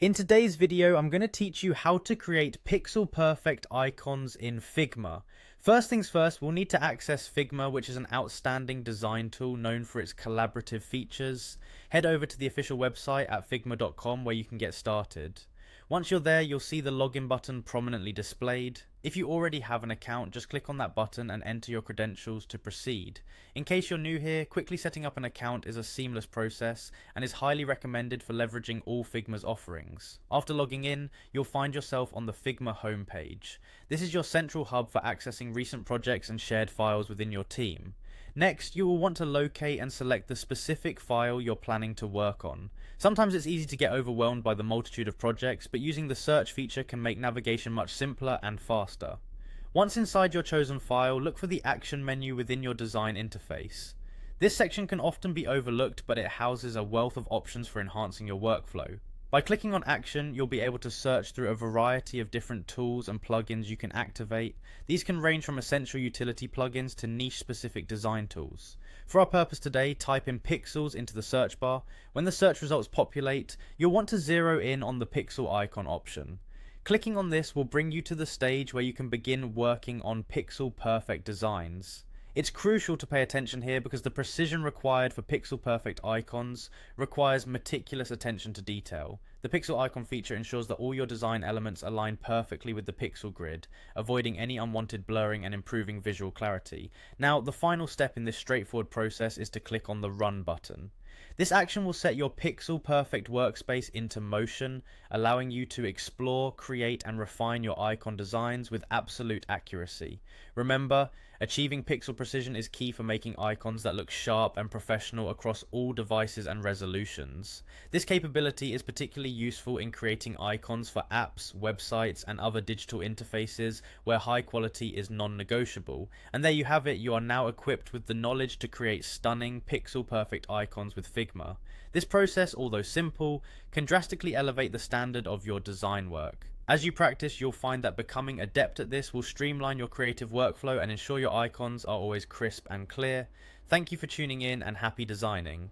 In today's video, I'm going to teach you how to create pixel perfect icons in Figma. First things first, we'll need to access Figma, which is an outstanding design tool known for its collaborative features. Head over to the official website at figma.com where you can get started. Once you're there, you'll see the login button prominently displayed. If you already have an account, just click on that button and enter your credentials to proceed. In case you're new here, quickly setting up an account is a seamless process and is highly recommended for leveraging all Figma's offerings. After logging in, you'll find yourself on the Figma homepage. This is your central hub for accessing recent projects and shared files within your team. Next, you will want to locate and select the specific file you're planning to work on. Sometimes it's easy to get overwhelmed by the multitude of projects, but using the search feature can make navigation much simpler and faster. Once inside your chosen file, look for the action menu within your design interface. This section can often be overlooked, but it houses a wealth of options for enhancing your workflow. By clicking on action, you'll be able to search through a variety of different tools and plugins you can activate. These can range from essential utility plugins to niche specific design tools. For our purpose today, type in pixels into the search bar. When the search results populate, you'll want to zero in on the pixel icon option. Clicking on this will bring you to the stage where you can begin working on pixel perfect designs. It's crucial to pay attention here because the precision required for pixel perfect icons requires meticulous attention to detail. The pixel icon feature ensures that all your design elements align perfectly with the pixel grid, avoiding any unwanted blurring and improving visual clarity. Now, the final step in this straightforward process is to click on the Run button. This action will set your pixel perfect workspace into motion, allowing you to explore, create, and refine your icon designs with absolute accuracy. Remember, achieving pixel precision is key for making icons that look sharp and professional across all devices and resolutions. This capability is particularly useful in creating icons for apps, websites, and other digital interfaces where high quality is non-negotiable. And there you have it, you are now equipped with the knowledge to create stunning pixel perfect icons with Figma. This process, although simple, can drastically elevate the standard of your design work. As you practice, you'll find that becoming adept at this will streamline your creative workflow and ensure your icons are always crisp and clear. Thank you for tuning in and happy designing.